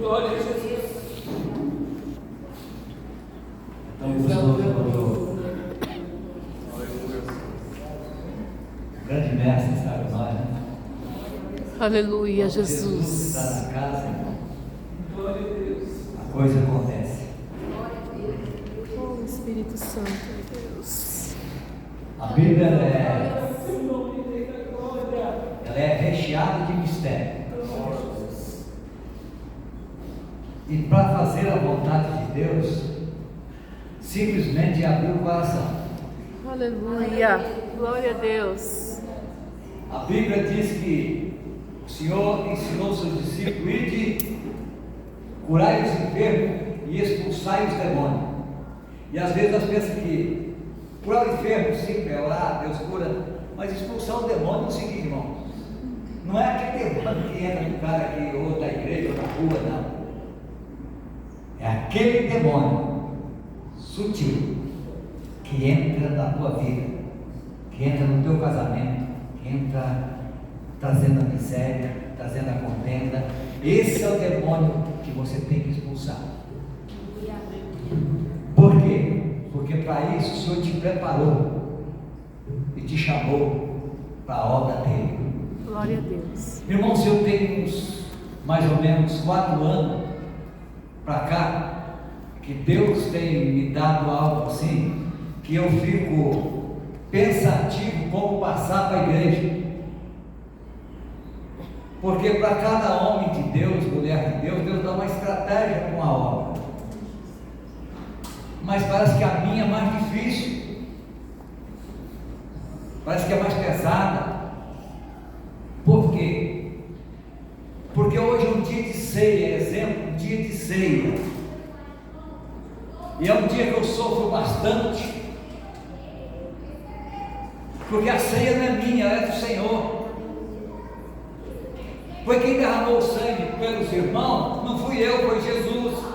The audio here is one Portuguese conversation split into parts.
Glória a Jesus. Então, o grande mestre está com nós, né? Aleluia, Jesus Jesus. está na casa, irmão. Glória a Deus. A coisa acontece. Oh, Espírito Santo de Deus. A Bíblia Seu nome tenha glória. ela é recheada de mistério. E para fazer a vontade de Deus, simplesmente abrir o coração. Aleluia. Glória a Deus. A Bíblia diz que o Senhor ensinou aos seus discípulos: ide, curai os enfermos e expulsai os demônios. E às vezes nós pensamos que curar o enfermo, sim, é orar, Deus cura, mas expulsar o demônio é o seguinte, irmão: não é aquele demônio que entra no cara aqui, ou da igreja, ou na rua, não. É aquele demônio sutil que entra na tua vida, que entra no teu casamento, que entra trazendo a miséria, trazendo a contenda. Esse é o demônio que você tem que expulsar. Por quê? Porque para isso o Senhor te preparou e te chamou para a obra dele. Glória a Deus. Irmãos, eu tenho uns mais ou menos 4 anos para cá que Deus tem me dado algo assim, que eu fico pensativo como passar para a igreja. Porque para cada homem de Deus, mulher de Deus, Deus dá uma estratégia com a obra. Mas parece que a minha é mais difícil, parece que é mais pesada. Por quê? Porque hoje é um dia de ceia, exemplo, um dia de ceia, e é um dia que eu sofro bastante, porque a ceia não é minha, ela é do Senhor. Foi quem derramou o sangue pelos irmãos, não fui eu, foi Jesus.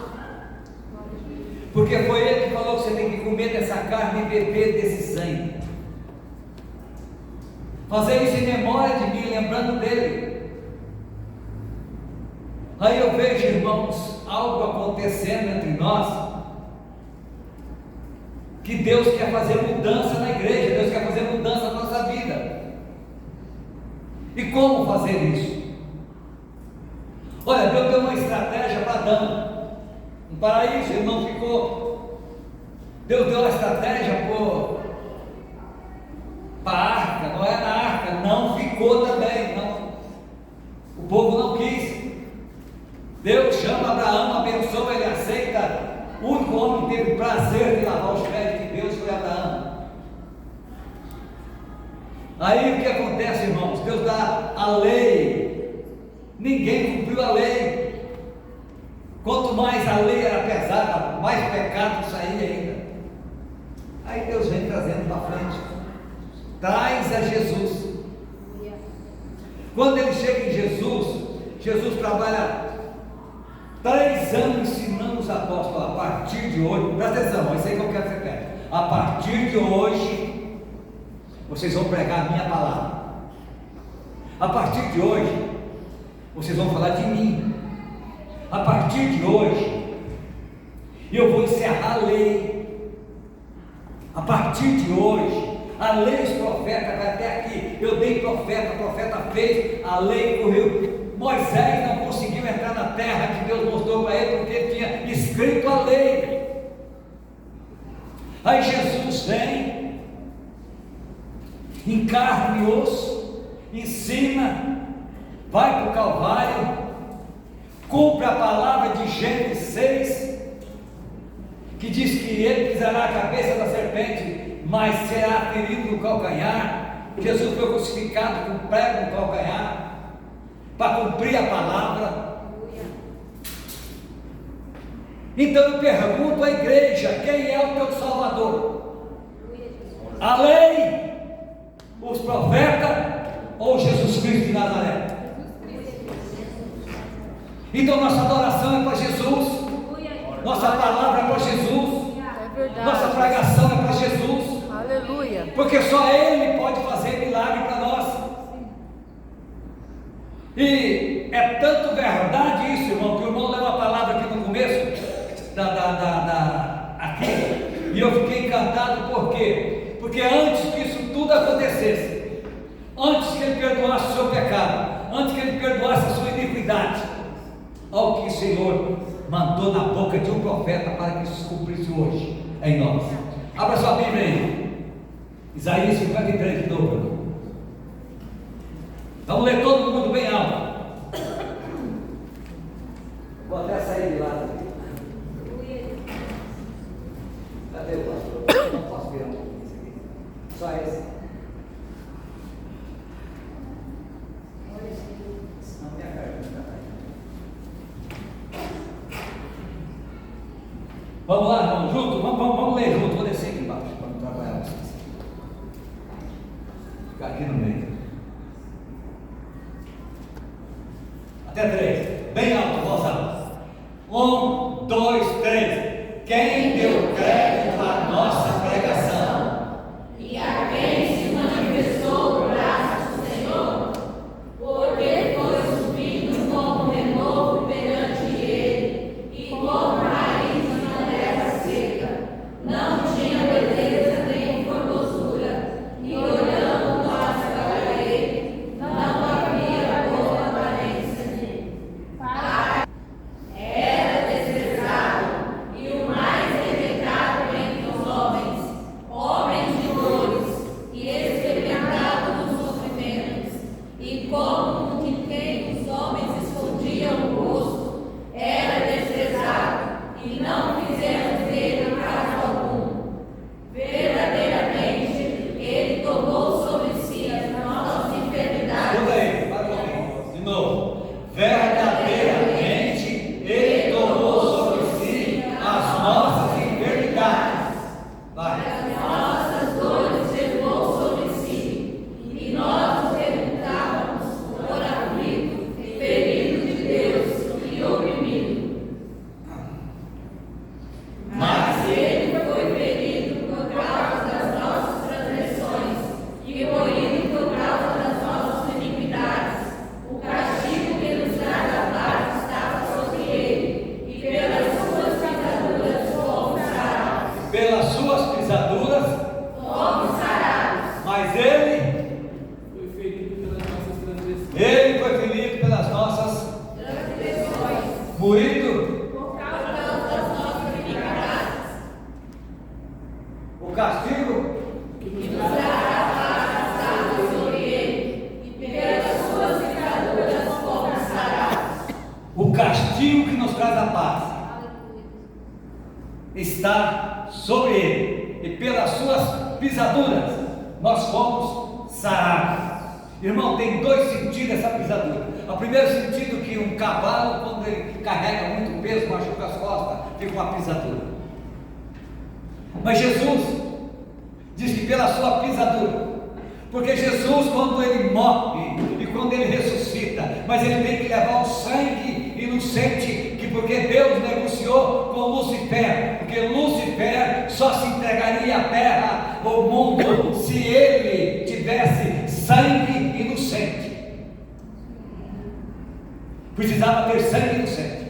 Porque foi Ele que falou que você tem que comer dessa carne e beber desse sangue. Fazer isso em memória de mim, lembrando dele. Aí eu vejo, irmãos, algo acontecendo entre nós, que Deus quer fazer mudança na igreja, Deus quer fazer mudança na nossa vida. E como fazer isso? Olha, Deus deu uma estratégia para Adão. No paraíso ele não ficou. Deus deu uma estratégia para a arca, não é na arca, não ficou também, não. O povo não quis. Deus chama Abraão, abençoa, ele aceita. O único homem que teve prazer de lavar os pés de Deus foi Abraão. Aí o que acontece, irmãos? Deus dá a lei, ninguém cumpriu a lei. Quanto mais a lei era pesada, mais pecado saía ainda. Aí Deus vem trazendo para frente, traz a Jesus. Quando ele chega em Jesus, Jesus trabalha 3 anos ensinando os apóstolos. A partir de hoje, presta atenção, isso aí que eu quero que você pegue. A partir de hoje, vocês vão pregar a minha palavra. A partir de hoje, vocês vão falar de mim. A partir de hoje, eu vou encerrar a lei. A partir de hoje, a lei dos profetas vai até aqui. Eu dei profeta, o profeta fez, a lei correu. Moisés não conseguiu entrar na terra que Deus mostrou para ele, porque ele tinha escrito a lei. Aí Jesus vem, em carne e osso, ensina, vai para o Calvário, cumpre a palavra de Gênesis 6, que diz que ele pisará a cabeça da serpente, mas será ferido no calcanhar. Jesus foi crucificado com prego no calcanhar, para cumprir a palavra. Então eu pergunto à igreja: quem é o teu Salvador? A lei, os profetas ou Jesus Cristo de Nazaré? Então nossa adoração é para Jesus, nossa palavra é para Jesus, nossa pregação é para Jesus. Aleluia. Porque só Ele pode fazer milagre para nós. E é tanto verdade isso, irmão, que o irmão leva a Porque antes que isso tudo acontecesse, antes que Ele perdoasse o seu pecado, antes que Ele perdoasse a sua iniquidade, ao que o Senhor mandou na boca de um profeta para que isso se cumprisse hoje em nós. Abra sua Bíblia aí, Isaías 53 de novo. Vamos ler todo mundo bem alto. Vou até sair de lá. Cadê o pastor? Não posso virar um pouquinho isso aqui. Só esse. Não, minha garganta. Vamos lá, irmão, junto? Vamos ler junto. Vou descer aqui embaixo para não trabalhar vocês. Ficar aqui no meio. Até 3. Bem alto, voz alta. 1, 2, 3. Quem deu crédito à nossa pregação? E a quem se manifestou o braço do Senhor? Porque foi subido como renovo perante ele, e como raiz na terra seca. Não tinha beleza nem formosura, e olhando nós para ele, não havia boa aparência nele. Era desprezado e o mais rejeitado entre os homens, homem de dores e experimentado nos sofrimentos, e como de quem os homens escondiam o rosto, era desprezado, e não fizemos dele caso algum. Verdadeiramente, ele tomou sobre si as nossas enfermidades. Escuta aí, para um pouquinho. De novo. Verdadeiramente, Ele tomou sobre si as nossas enfermidades. Vai. As nossas dores levou sobre si, e nós nos reputávamos por aflito, ferido de Deus e oprimido. Mas ele foi ferido por causa das nossas transgressões e moído por causa das nossas iniquidades. O castigo que nos traz a paz estava sobre ele, e pelas suas pisaduras fomos sarados. Pelas suas pisaduras, Fomos sarados. mas Ele Foi ferido pelas nossas transgressões. foi ferido pelas nossas, Transgressões. moído. Por causa das nossas iniquidades. O castigo, E nos dará a paz estava sobre ele, e pelas suas pisaduras fomos sarados. o castigo que nos traz a paz está sobre Ele, e pelas suas pisaduras nós fomos sarados. Irmão, tem dois sentidos essa pisadura. O primeiro sentido que um cavalo, quando ele carrega muito peso, machuca as costas, fica uma pisadura. Mas Jesus diz que pela sua pisadura, porque Jesus, quando ele morre e quando ele ressuscita, mas ele tem que levar o sangue inocente, que porque Deus negociou com Lucifer, porque Lucifer só se entregaria à terra, ao mundo, se ele tivesse sangue inocente. Precisava ter sangue inocente.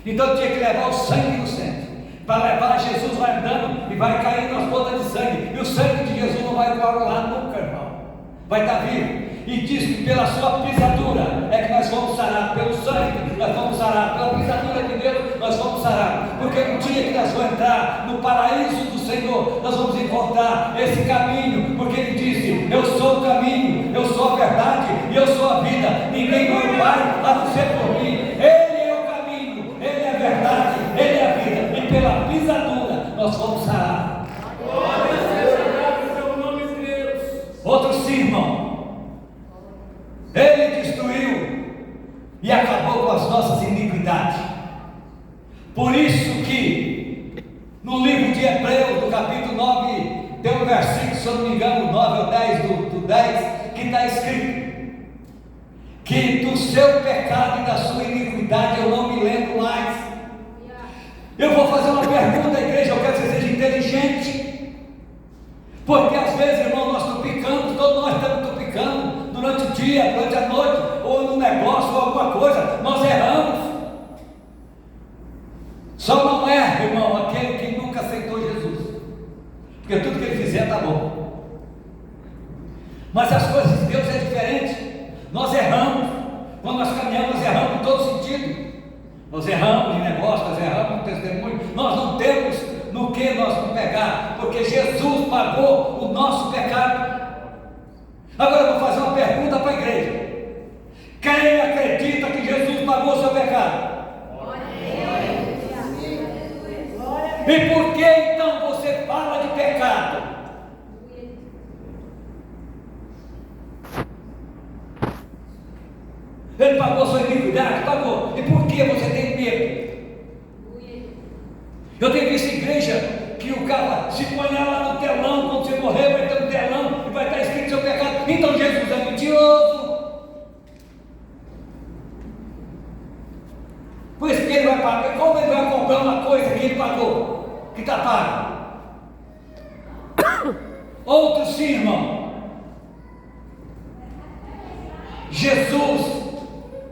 Então tinha que levar o sangue inocente. Para levar Jesus vai andando e vai caindo nas gotas de sangue. E o sangue de Jesus não vai coagular nunca, irmão. Vai estar vivo. E diz que pela sua pisadura é que nós vamos sarar. Pelo sangue nós vamos sarar. Pela pisadura de Deus nós vamos sarar. Porque no dia que nós vamos entrar no paraíso do Senhor, nós vamos encontrar esse caminho. Porque Ele disse: eu sou o caminho, eu sou a verdade e eu sou a vida. Ninguém vai ao Pai a não ser por mim. Ele é o caminho, Ele é a verdade, Ele é a vida. E pela pisadura nós vamos sarar. Glória seja o seu nome, Deus. Outro sim, irmão. Ele destruiu e acabou com as nossas iniquidades. Por isso que no livro de Hebreus, no capítulo 9, tem um versículo, se eu não me engano, 9 ou 10 do 10, que está escrito que do seu pecado e da sua iniquidade eu não me lembro mais. Eu vou fazer uma pergunta à igreja, eu quero que você seja inteligente, porque às vezes, irmão, nós tupicamos, todos nós estamos tupicando durante o dia, durante a noite, ou no negócio, ou alguma coisa, nós erramos. Só não erra, irmão, aquele que nunca aceitou Jesus, porque tudo que ele fizer está bom. Mas as coisas de Deus é diferente. Nós erramos, quando nós caminhamos, nós erramos em todo sentido. Nós erramos em negócio, nós erramos no testemunho, nós não temos no que nós não pegar, porque Jesus pagou o nosso pecado. Agora eu vou fazer uma pergunta para a igreja: quem acredita que Jesus pagou o seu pecado? E por que então você fala de pecado? Ele pagou sua iniquidade? Pagou. E por que você tem medo? Eu tenho visto igreja que o cara se põe lá no telão, quando você morrer vai ter um telão e vai estar escrito seu pecado. Então Jesus é mentiroso. Por isso que ele vai pagar. Como ele vai comprar uma coisa que ele pagou, que está pago? Outro sim, irmão. Jesus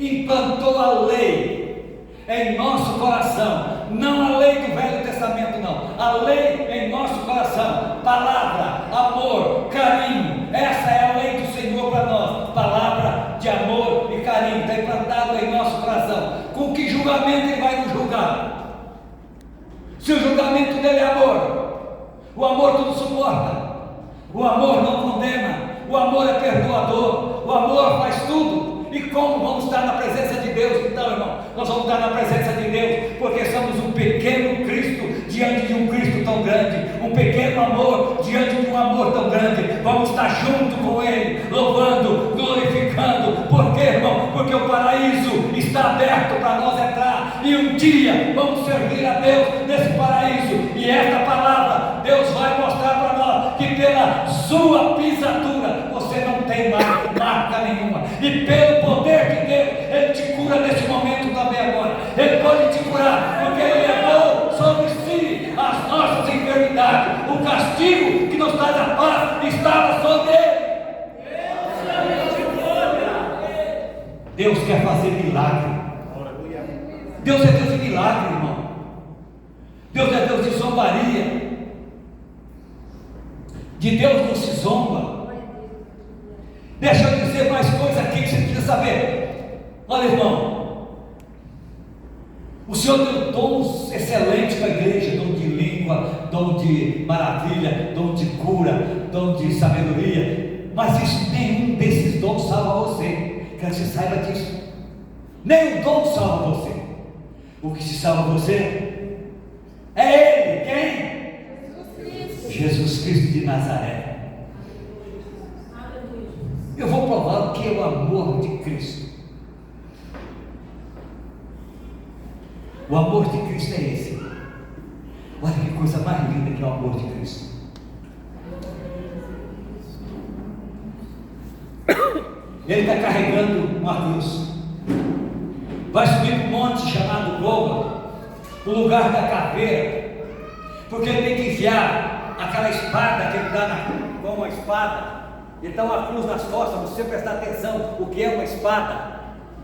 implantou a lei em nosso coração, não a lei do Velho Testamento, não, a lei em nosso coração, palavra, amor, carinho, essa é a lei do Senhor para nós, palavra de amor e carinho, está implantado em nosso coração. Com que julgamento ele vai nos julgar? Se o julgamento dele é amor, o amor tudo suporta, o amor não condena, o amor é perdoador, o amor faz tudo. E como vamos estar na presença de Deus? Então, irmão, nós vamos estar na presença de Deus porque somos um pequeno Cristo diante de um Cristo tão grande, um pequeno amor diante de um amor tão grande. Vamos estar junto com Ele, louvando, glorificando. Por quê, irmão? Porque o paraíso está aberto para nós entrar, e um dia vamos servir a Deus nesse paraíso. E esta palavra Deus vai mostrar para nós que pela sua pisadura você não tem marca nenhuma, e pelo poder de Deus Ele te cura nesse momento também agora. Ele pode te curar porque Ele levou sobre si as nossas enfermidades. O castigo que nos traz a paz estava sobre Ele. Deus quer fazer milagre. Deus é Deus de milagre, irmão. Deus é Deus de zombaria. De Deus não se zomba. Deixa eu dizer mais coisa aqui que você precisa saber. Olha, irmão, o Senhor deu dons excelentes para a igreja: dom de língua, dom de maravilha, dom de cura, dom de sabedoria. Mas isso, nenhum desses dons salva você. Quero que você saiba disso. Nenhum dom salva você. O que te salva você é Ele. Quem? Jesus Cristo de Nazaré. Eu vou provar o que é o amor de Cristo. O amor de Cristo é esse. Olha que coisa mais linda que é o amor de Cristo. Ele está carregando uma cruz. Vai subir para um monte chamado Gólgota, o lugar da caveira, porque ele tem que enfiar aquela espada que ele dá com uma espada. Então a cruz nas costas, você prestar atenção, o que é uma espada?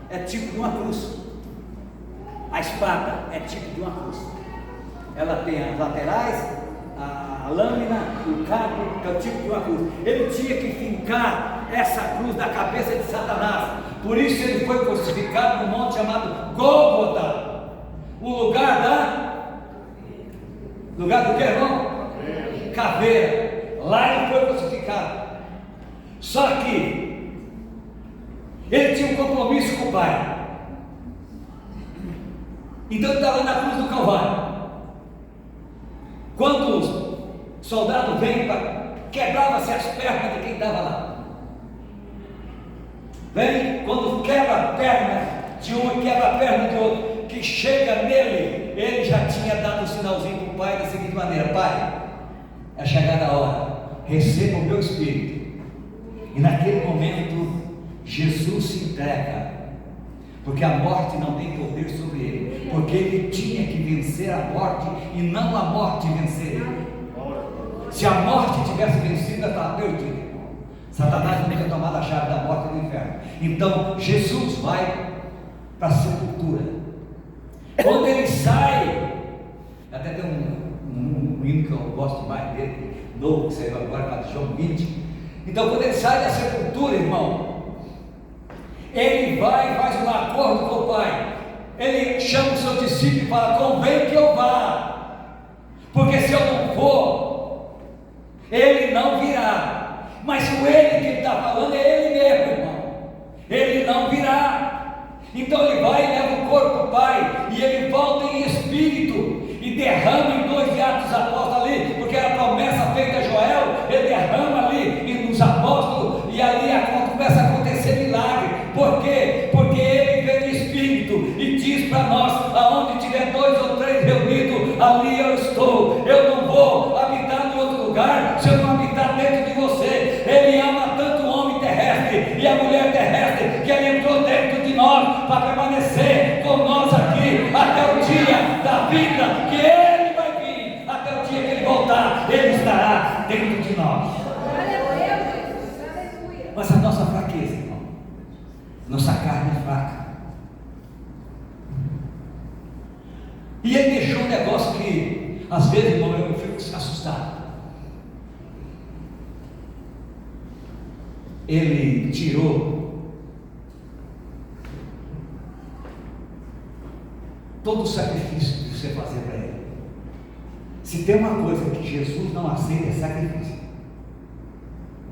É tipo de uma cruz. A espada é tipo de uma cruz. Ela tem as laterais, a lâmina, o cabo, que é o tipo de uma cruz. Ele tinha que fincar essa cruz na cabeça de Satanás. Por isso ele foi crucificado num monte chamado Gólgota, o lugar do que, irmão? Caveira. Lá ele foi crucificado. Só que ele tinha um compromisso com o Pai. Então ele estava na cruz do Calvário. Quando os soldados vêm, quebrava-se as pernas de quem estava lá. Vem, quando quebra a perna de um e quebra a perna de outro, que chega nele, ele já tinha dado um sinalzinho para o Pai da seguinte maneira: Pai, é chegada a hora, receba o meu Espírito. E naquele momento, Jesus se entrega, porque a morte não tem poder sobre ele, porque ele tinha que vencer a morte e não a morte vencer ele. Se a morte tivesse vencido, ela estava perdida. Satanás não tinha tomado a chave da morte do inferno. Então Jesus vai para a sepultura. Quando ele sai, até tem um um hino que eu gosto mais dele, novo, que saiu agora, para João 20. Então, quando ele sai da sepultura, irmão, ele vai e faz um acordo com o Pai. Ele chama o seu discípulo e fala: convém que eu vá, porque se eu não for, ele não virá. Mas o ele que ele está falando é ele mesmo, irmão. Ele não virá. Então ele vai e leva o corpo do Pai, e ele volta em espírito e derrama em 2 Atos Apóstolos ali, porque era a promessa feita a Joel. Ele derrama ali nos apóstolos, e ali começa a acontecer milagre. Por quê? Porque ele vem em espírito e diz para nós: aonde tiver 2 ou 3 reunidos, ali eu estou. Eu não vou habitar em outro lugar se eu não habitar dentro de você. Ele ama tanto o homem terrestre e a mulher terrestre, que ele entrou dentro de nós para permanecer com nós aqui até o dia da vida que ele vai vir. Até o dia que ele voltar, ele estará dentro de nós. Mas a nossa fraqueza, irmão, nossa carne é fraca. E ele deixou um negócio que às vezes, irmão, eu fico assustado. Ele tirou todo o sacrifício que você fazer para ele. Se tem uma coisa que Jesus não aceita, é sacrifício.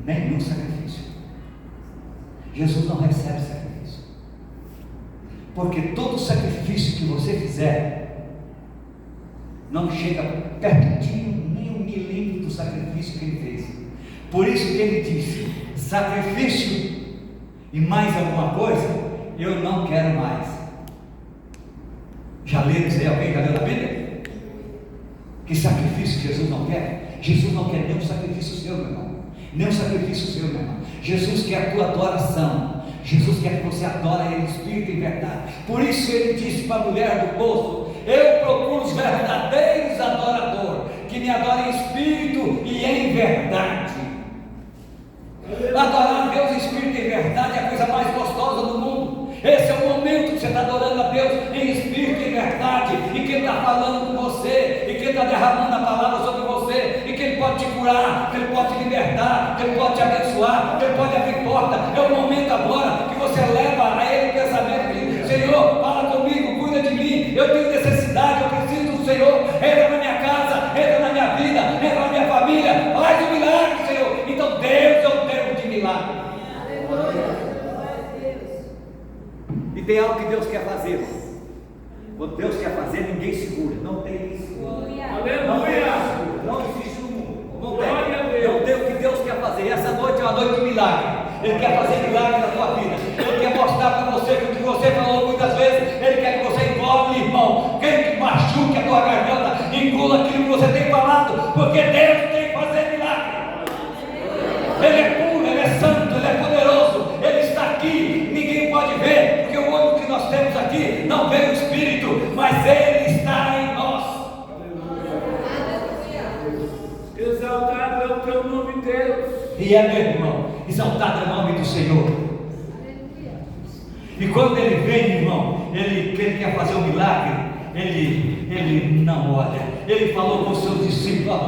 Nenhum sacrifício. Jesus não recebe sacrifício, porque todo sacrifício que você fizer não chega pertinho nem 1 milímetro do sacrifício que ele fez. Por isso que ele disse: sacrifício e mais alguma coisa eu não quero mais. Já leram isso aí? Alguém já leu na Bíblia? Que sacrifício Jesus não quer? Jesus não quer nenhum sacrifício seu, meu irmão. Nem um sacrifício seu, meu irmão. Jesus quer a tua adoração. Jesus quer que você adore Ele em espírito e em verdade. Por isso ele disse para a mulher do poço: eu procuro os verdadeiros adoradores, que me adorem em espírito e em verdade. Adorar a Deus em espírito e em verdade é a coisa mais gostosa do mundo. Esse é o momento que você está adorando a Deus em espírito e em verdade, e que Ele está falando com você, e que Ele está derramando a palavra sobre você, e que Ele pode te curar, que Ele pode te libertar, que Ele pode te abençoar, que Ele pode abrir porta. É o momento agora que você leva a Ele o pensamento de: Senhor, fala comigo, cuida de mim, eu tenho necessidade, eu preciso do Senhor. Entra na minha casa, entra na minha vida, entra na minha família, faz um milagre, Senhor. Então Deus é o Deus de milagre. E tem algo que Deus quer fazer. Quando Deus quer fazer, ninguém segura. Não tem ninguém segura. Não tem segura. Não existe no mundo. Não tem. Não tem o que Deus quer fazer. Essa noite é uma noite de milagre. Ele quer fazer milagre na tua vida. Ele quer mostrar para você que o que você falou muitas vezes, Ele quer que você engole, irmão. Quem que machuque a tua garganta, engula aquilo que você tem falado, porque Deus tem que fazer milagre. Ele é puro, Ele é santo, Ele é poderoso. Ele está aqui, ninguém pode ver, porque o olho que nós temos aqui não vê o Espírito, mas Ele está em nós. Exaltado é o teu nome, Deus. E é, meu irmão, exaltado é o nome do Senhor. E quando Ele vem, irmão, Ele quer fazer um milagre, Ele não olha. Ele falou com os seus discípulos: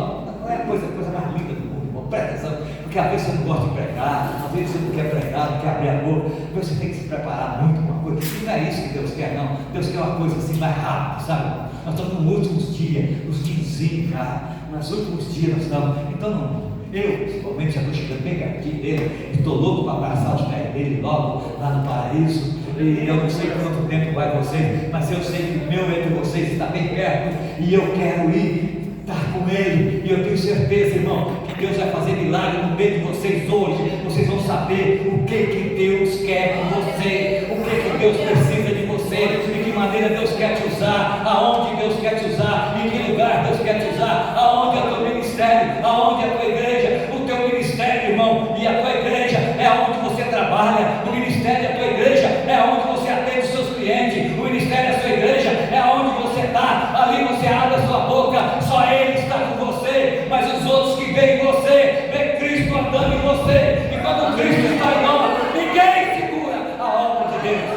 não é a coisa mais linda do mundo, irmão, presta atenção, porque às vezes você não gosta de pregar, às vezes você não quer pregar, não quer abrir a boca, você tem que se preparar muito com uma coisa. E não é isso que Deus quer, não. Deus quer uma coisa assim mais rápida, sabe? Nós estamos nos últimos dias, os diazinhos já, nos últimos dias nós estamos. Então, eu principalmente já estou chegando bem pertinho dele, estou louco para abraçar os pés dele logo lá no paraíso. E eu não sei quanto tempo vai vocês, mas eu sei que o meu entre vocês está bem perto, e eu quero ir estar com Ele, e eu tenho certeza, irmão, que Deus vai fazer milagre no meio de vocês hoje. Vocês vão saber o que Deus quer com você, o que Deus precisa de você, de que maneira Deus quer te usar, aonde Deus quer te usar, em que lugar Deus quer te usar, aonde é o teu ministério, aonde é a tua igreja. O teu ministério, irmão, e a tua igreja é aonde você trabalha. O ministério e a tua igreja é aonde você atende os seus clientes. O ministério e a sua igreja é aonde você está. Ali você abre a sua boca, só Ele está com você, mas os outros que veem em você, vê Cristo andando em você. E quando Cristo está em nós, ninguém segura a obra de Deus.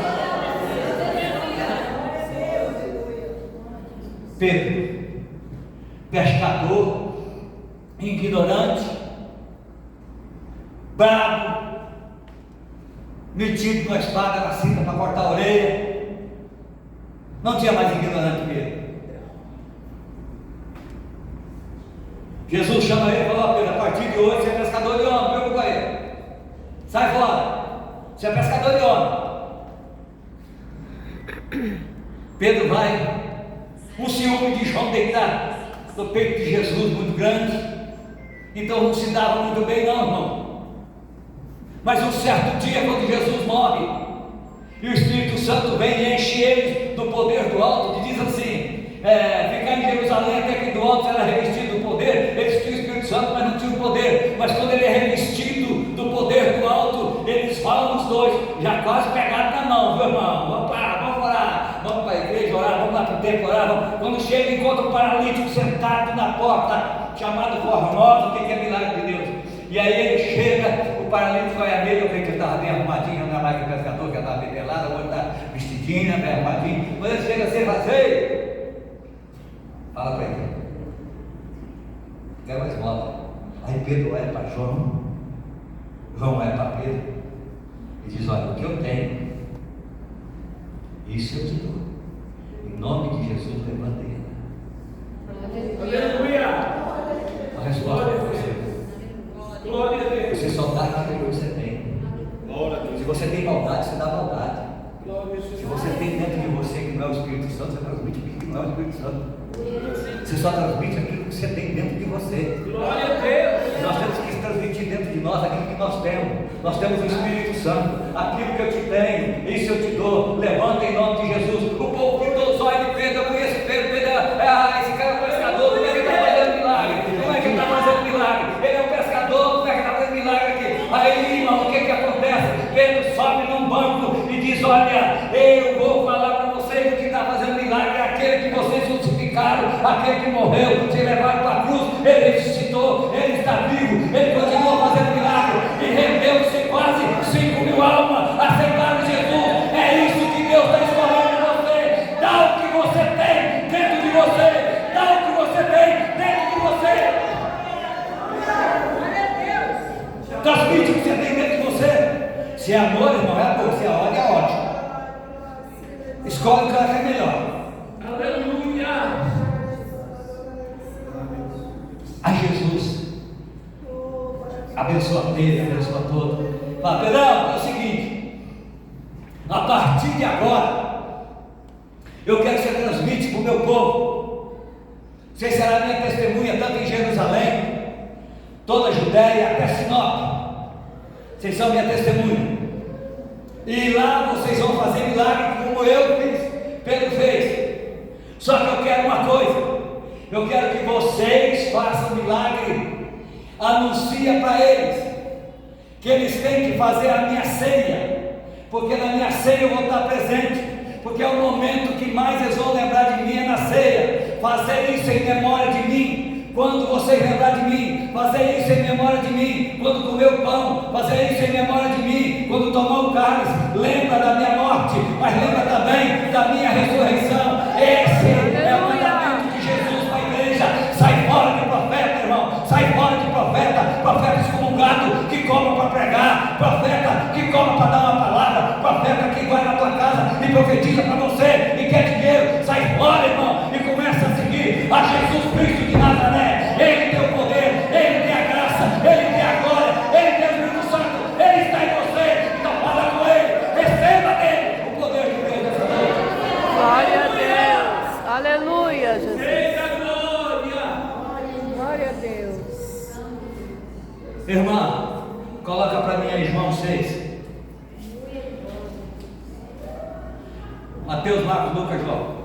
Pedro pescador, ignorante, bravo, metido com a espada na cinta para cortar a orelha. Não tinha mais ignorante que ele. Jesus chama ele e falou: Pedro, a partir de hoje você é pescador de homem, viu, companheiro? Sai fora, você é pescador de homem. Pedro vai, um ciúme de João deitado no peito de Jesus muito grande, então não se dava muito bem não, irmão. Mas um certo dia, quando Jesus morre e o Espírito Santo vem e enche eles do poder do alto, que diz assim: ficar em Jerusalém até que do alto será revestido do poder. Eles tinham o Espírito Santo, mas não tinham o poder. Mas quando ele é revestido do poder do alto, eles falam os dois, já quase pegados na mão, viu, irmão? Vamos orar, vamos para a igreja orar, vamos lá para o templo orar. Vamos. Quando chega, encontra um paralítico sentado na porta, chamado Formosa, que é milagre de Deus. E aí ele chega, o paralítico vai a meio, eu creio que ele estava bem arrumadinho, não é mais que pescador, que estava bem pelado, o outro está vestidinho, bem arrumadinho. Quando ele chega assim, fala assim: fala para ele, quer mais volta. Aí Pedro olha para João, João olha para Pedro e diz: olha, o que eu tenho, isso eu te dou. Em nome de Jesus, levanta ele. Aleluia. A resposta é você. Glória a Deus. Você só dá aquilo que você tem. Se você tem maldade, você dá maldade. Se você tem dentro de você que não é o Espírito Santo, você transmite aquilo que não é o Espírito Santo. Você só transmite aquilo que você tem dentro de você. Glória a Deus. Nós temos que transmitir dentro de nós aquilo que nós temos. Nós temos o Espírito Santo. Aquilo que eu te tenho, isso eu te dou. Levanta em nome de Jesus. O povo pintou os olhos de Pedro. Eu conheço Pedro. Pedro esse cara é um pescador. Como é que ele está fazendo milagre? Como é que ele está fazendo milagre? Ele é um pescador. Como é que está fazendo milagre aqui? Aí, irmão, o que acontece? Pedro sobe num banco e diz: olha, eu vou falar para vocês: o que está fazendo milagre é aquele que vocês crucificaram, aquele que morreu, se levaram para a cruz. Ele ressuscitou, ele está vivo, ele continua fazendo milagre e rendeu-se quase 5.000 almas, aceitaram Jesus. É isso que Deus está escolhendo em você. Dá o que você tem dentro de você, dá o que você tem dentro de você. Transmite o que você tem dentro de você. Se é amor, irmão, é amor. Se é ódio, é ódio. Escolhe o cara que é melhor. Aleluia. A Jesus abençoa Pedro, abençoa todo. Fala: Pedrão, é o seguinte, a partir de agora eu quero que você transmite para o meu povo. Você será minha testemunha tanto em Jerusalém, toda a Judéia, até Sinop. Vocês são minha testemunha. E lá vocês vão fazer milagre como eu fiz, Pedro fez. Só que eu quero uma coisa: eu quero que vocês façam milagre. Anuncia para eles que eles têm que fazer a minha ceia, porque na minha ceia eu vou estar presente, porque é o momento que mais eles vão lembrar de mim, é na ceia. Fazer isso em memória de mim. Quando vocês lembrar de mim, fazer isso em memória de mim. Quando comer o pão, fazer isso em memória de mim. Quando tomar o cálice, lembra da minha morte, mas lembra também da minha ressurreição. Esse é o mandamento de Jesus para a igreja. Sai fora de profeta, irmão. Sai fora de profeta excomungado, que cobra para pregar, profeta que cobra para dar uma palavra, profeta que vai na tua casa e profetiza para você e quer dinheiro. Sai fora, irmão, e começa a seguir a Jesus Cristo de Nazaré. Ele tem o poder, ele tem a graça, ele tem a glória, ele tem o Espírito Santo, ele está em você. Então fala com ele, receba dele o poder de Deus nessa noite. Glória a Deus. Aleluia, Jesus. Eita glória. Glória a Deus. Irmã, coloca para mim aí João 6. Mateus, Marcos, Lucas, João.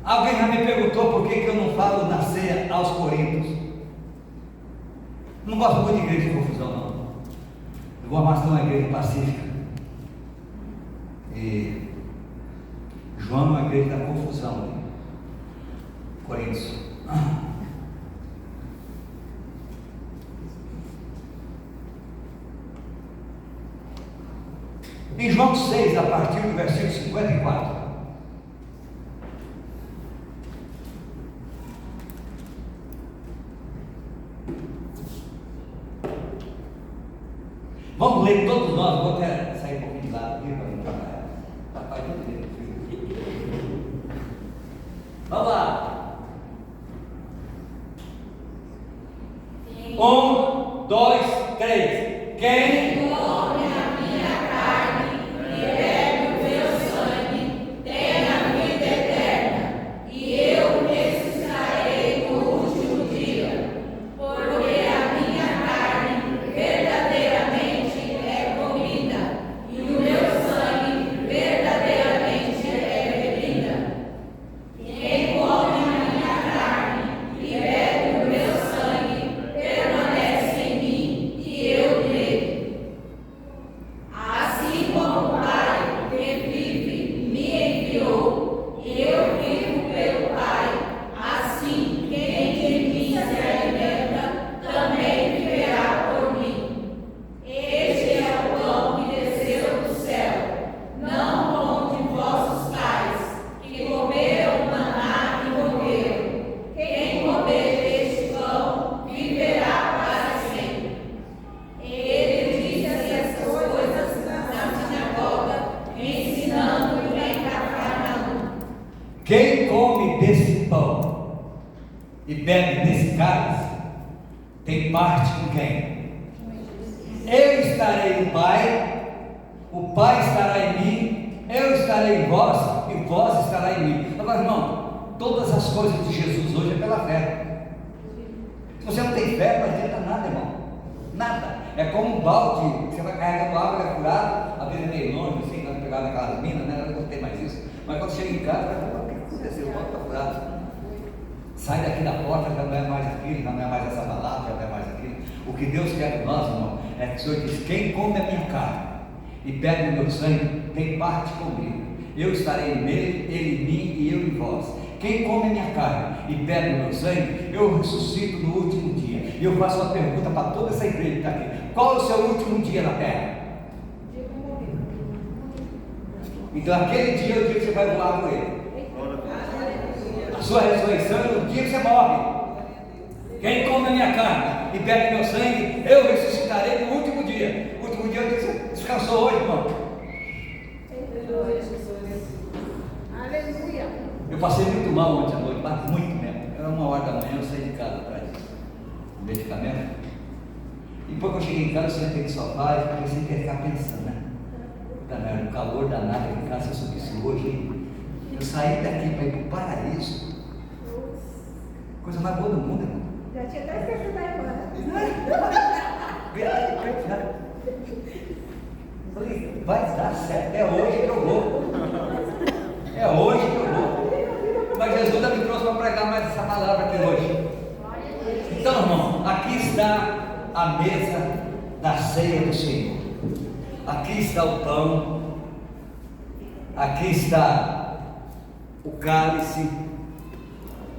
Alguém já me perguntou por que eu não falo na ceia aos Coríntios. Não gosto muito de igreja de confusão, não. Eu vou arrastar uma igreja pacífica. E João é uma igreja da confusão. Coríntios. Em João 6, a partir do versículo 54. Vamos ler todos nós. Vou até sair um pouquinho de lado aqui para não trabalhar. Papai, vamos ler. Vamos lá. 1, 2, 3. Quem come a minha carne e bebe o meu sangue tem a vida eterna, e eu ressuscitarei no último dia. Porque a minha carne verdadeiramente é comida, e o meu sangue verdadeiramente é bebida. Quem come a minha carne e bebe o meu sangue permanece em mim e eu nele. Assim como o Pai que vive me enviou, e eu vivo pelo Pai, assim quem de mim se alimenta também viverá por mim. Este é o pão que desceu do céu, não como de vossos pais, que comeram maná e morreram. Quem comer deste pão viverá para sempre. Ele disse essas coisas na sinagoga, ensinando em Cafarnaum. Quem come desse pão e bebe desse cálice tem parte com quem? Eu estarei no Pai, o Pai estará em mim, eu estarei em vós e vós estará em mim. Agora, irmão, todas as coisas de Jesus hoje é pela fé. Se você não tem fé, não adianta nada, irmão. Nada. É como um balde, você vai carregando água, é curado, às vezes é meio longe, assim, vai pegar naquelas minas, né? Eu não tem mais isso. Mas quando chega em casa, vai falar, o que aconteceu? O balde está furado. Sai daqui da porta, já não é mais aquilo, já não é mais essa balada, já não é mais aquilo. O que Deus quer de nós, irmão, é que o Senhor diz: quem come a minha carne e bebe o meu sangue tem parte comigo. Eu estarei nele, ele em mim e eu em vós. Quem come a minha carne e bebe o meu sangue, eu ressuscito no último dia. E eu faço uma pergunta para toda essa igreja que está aqui: qual é o seu último dia na terra? Então aquele dia é o dia que você vai voar com ele. A sua ressurreição é no dia que você morre. Quem come a minha carne e bebe meu sangue, eu ressuscitarei no último dia. O último dia é o dia que você descansou hoje, irmão. Aleluia. Eu passei muito mal ontem à noite, mas muito mesmo. Era 1h da manhã, eu saí de casa atrás do medicamento. E depois que eu cheguei em casa, eu sentei no sofá e comecei a ficar pensando, né? O calor danado aqui em casa, se eu subisse hoje, eu saí daqui para ir para o paraíso. Coisa mais boa do mundo, irmão. Já tinha até esquecido da irmã. Falei, vai dar certo, é hoje que eu vou. É hoje que eu vou. Mas Jesus ainda me trouxe para pregar mais essa palavra aqui hoje. Então, irmão, aqui está a mesa da ceia do Senhor. Aqui está o pão. Aqui está o cálice.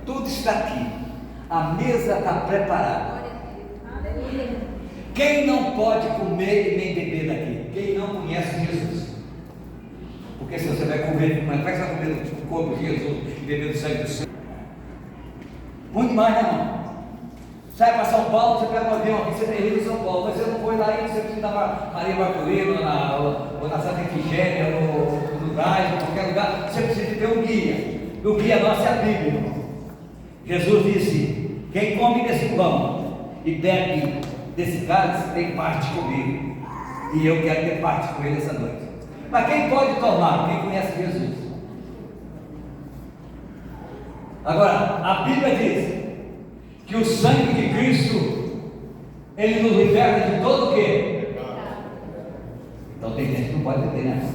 Tudo está aqui. A mesa está preparada. Quem não pode comer e nem beber daqui? Quem não conhece Jesus. Porque se você vai comer, como é que você vai comer o corpo de Jesus e beber do sangue do Senhor? Muito demais, né, irmão? Sai para São Paulo, você pega um avião aqui, você tem em São Paulo, mas você não foi lá ainda, você precisa da Maria Marcolina, ou na Santa Efigênia, ou no Braz, ou qualquer lugar, você precisa ter um guia. E o guia nosso é a Bíblia, irmão. Jesus disse: quem come desse pão e bebe desse cálice tem parte comigo, e eu quero ter parte com ele essa noite. Mas quem pode tomar? Quem conhece Jesus. Agora, a Bíblia diz que o sangue de Cristo, ele nos liberta de todo o quê? Então tem gente que não pode beber, né?